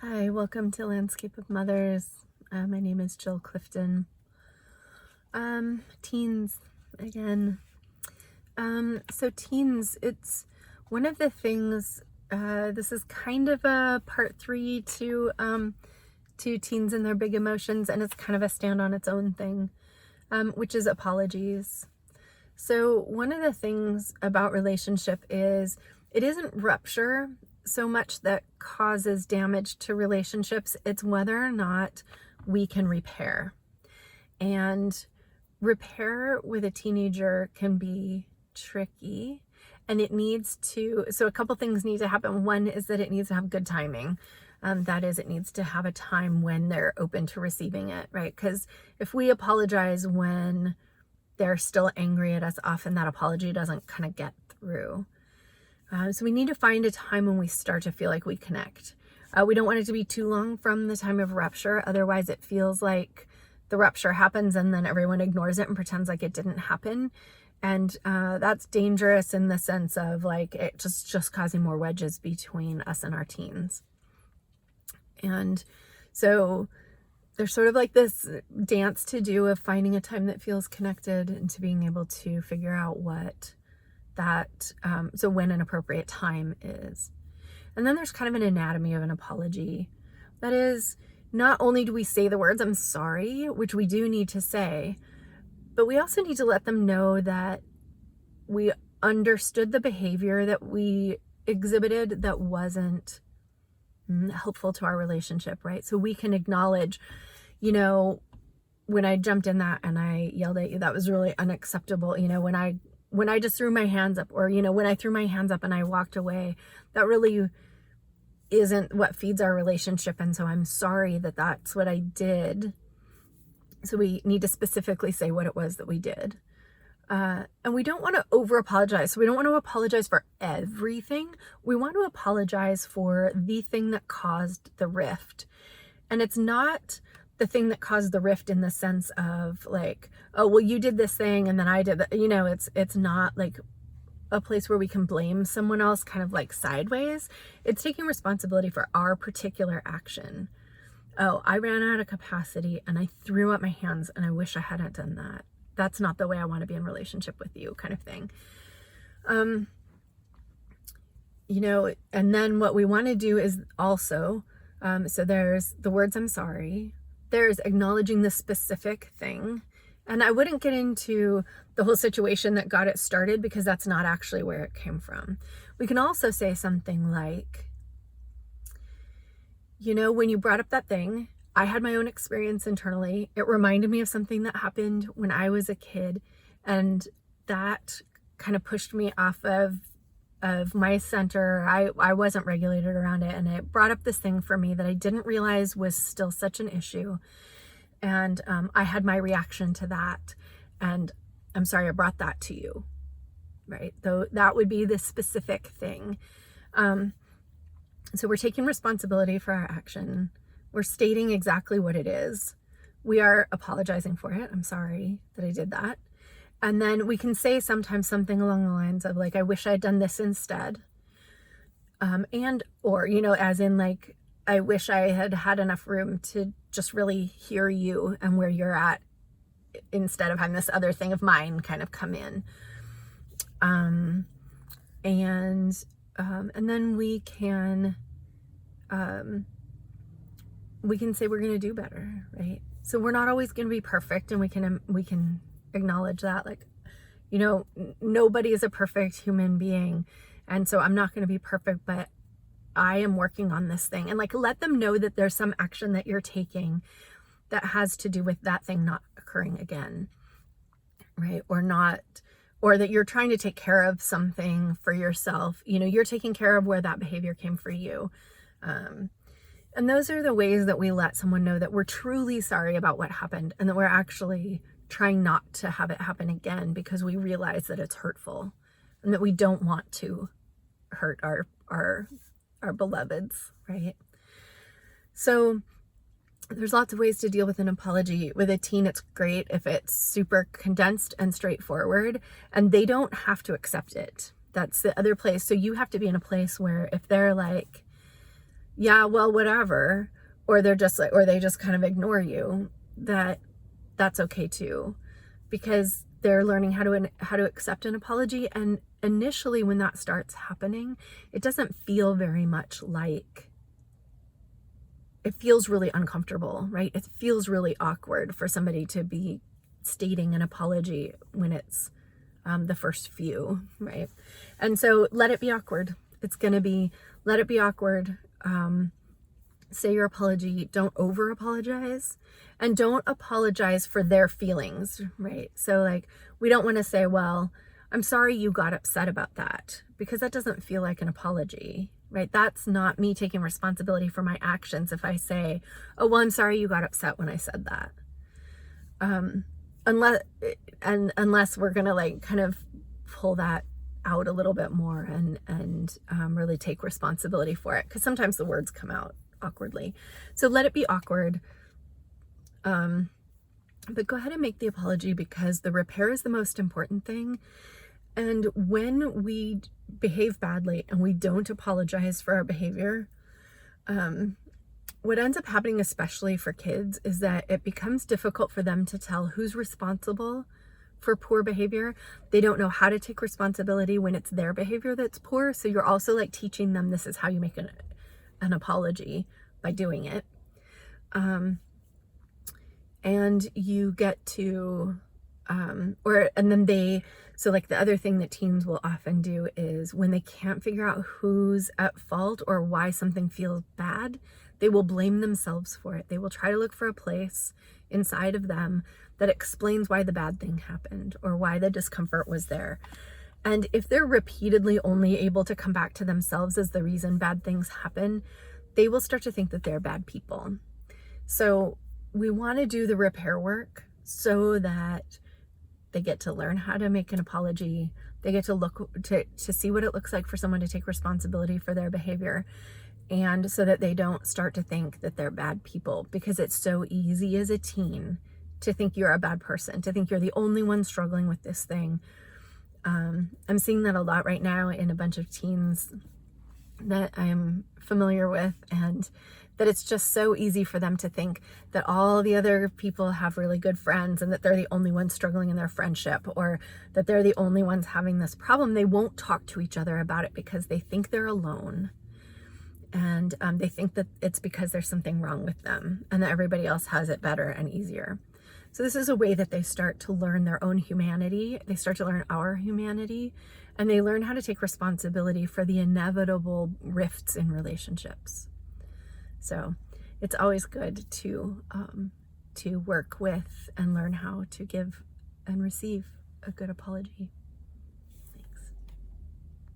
Hi, welcome to Landscape of Mothers. My name is Jill Clifton. Teens again. So teens, it's one of the things, this is kind of a part 3 to teens and their big emotions, and it's kind of a stand on its own thing, which is apologies. So one of the things about relationship is it isn't rupture so much that causes damage to relationships. It's whether or not we can repair. And repair with a teenager can be tricky, and it needs to, so a couple things need to happen. One is that it needs to have good timing. That is, it needs to have a time when they're open to receiving it, right? Because if we apologize when they're still angry at us, often that apology doesn't kind of get through. So we need to find a time when we start to feel like we connect. We don't want it to be too long from the time of rupture. Otherwise, it feels like the rupture happens and then everyone ignores it and pretends like it didn't happen. And that's dangerous in the sense of like it just causing more wedges between us and our teens. And so there's sort of like this dance to do of finding a time that feels connected and to being able to figure out what that, so when an appropriate time is. And then there's kind of an anatomy of an apology. That is, not only do we say the words, I'm sorry, which we do need to say, but we also need to let them know that we understood the behavior that we exhibited that wasn't helpful to our relationship, right? So we can acknowledge, when I jumped in that and I yelled at you, that was really unacceptable. When I just threw my hands up, or, when I threw my hands up and I walked away, that really isn't what feeds our relationship. And so I'm sorry that that's what I did. So we need to specifically say what it was that we did. And we don't want to over apologize. So we don't want to apologize for everything. We want to apologize for the thing that caused the rift. And it's not the thing that caused the rift in the sense of like, oh, well, you did this thing and then I did that. It's not like a place where we can blame someone else kind of like sideways. It's taking responsibility for our particular action. Oh, I ran out of capacity and I threw up my hands and I wish I hadn't done that. That's not the way I want to be in relationship with you, kind of thing. And then what we want to do is also, so there's the words, I'm sorry. There's acknowledging the specific thing. And I wouldn't get into the whole situation that got it started because that's not actually where it came from. We can also say something like, when you brought up that thing, I had my own experience internally. It reminded me of something that happened when I was a kid, and that kind of pushed me off of my center. I wasn't regulated around it, and it brought up this thing for me that I didn't realize was still such an issue. And I had my reaction to that, and I'm sorry I brought that to you, right? Though that would be the specific thing. So we're taking responsibility for our action. We're stating exactly what it is. We are apologizing for it. I'm sorry that I did that. And then we can say sometimes something along the lines of like, I wish I'd done this instead. Or, as in like, I wish I had had enough room to just really hear you and where you're at instead of having this other thing of mine kind of come in. And then we can say we're going to do better, right? So we're not always going to be perfect, and we can acknowledge that, like, nobody is a perfect human being. And so I'm not going to be perfect, but I am working on this thing. And like, let them know that there's some action that you're taking that has to do with that thing not occurring again, right? Or that you're trying to take care of something for yourself. You're taking care of where that behavior came for you. And those are the ways that we let someone know that we're truly sorry about what happened and that we're actually trying not to have it happen again because we realize that it's hurtful and that we don't want to hurt our beloveds, right? So there's lots of ways to deal with an apology. With a teen, it's great if it's super condensed and straightforward, and they don't have to accept it. That's the other place. So you have to be in a place where if they're like, yeah, well, whatever, or they're just like, or they just kind of ignore you, that's okay too, because they're learning how to accept an apology. And initially when that starts happening, it doesn't feel very much like, it feels really uncomfortable, right? It feels really awkward for somebody to be stating an apology when it's the first few, right? And so let it be awkward. It's going to be, let it be awkward. Say your apology, don't over apologize, and don't apologize for their feelings, right? So like, we don't want to say, well, I'm sorry you got upset about that, because that doesn't feel like an apology, right? That's not me taking responsibility for my actions. If I say, oh, well, I'm sorry you got upset when I said that. Unless we're going to like kind of pull that out a little bit more and really take responsibility for it. Because sometimes the words come out awkwardly. So let it be awkward. But go ahead and make the apology, because the repair is the most important thing. And when we behave badly and we don't apologize for our behavior, what ends up happening, especially for kids, is that it becomes difficult for them to tell who's responsible for poor behavior. They don't know how to take responsibility when it's their behavior that's poor. So you're also like teaching them this is how you make an apology, by doing it. And you get to, so like the other thing that teens will often do is when they can't figure out who's at fault or why something feels bad, they will blame themselves for it. They will try to look for a place inside of them that explains why the bad thing happened or why the discomfort was there. And if they're repeatedly only able to come back to themselves as the reason bad things happen, they will start to think that they're bad people. So we want to do the repair work so that they get to learn how to make an apology. They get to look to see what it looks like for someone to take responsibility for their behavior. And so that they don't start to think that they're bad people, because it's so easy as a teen to think you're a bad person, to think you're the only one struggling with this thing. I'm seeing that a lot right now in a bunch of teens that I'm familiar with, and that it's just so easy for them to think that all the other people have really good friends and that they're the only ones struggling in their friendship, or that they're the only ones having this problem. They won't talk to each other about it because they think they're alone. And they think that it's because there's something wrong with them and that everybody else has it better and easier. So this is a way that they start to learn their own humanity. They start to learn our humanity, and they learn how to take responsibility for the inevitable rifts in relationships. So it's always good to work with and learn how to give and receive a good apology.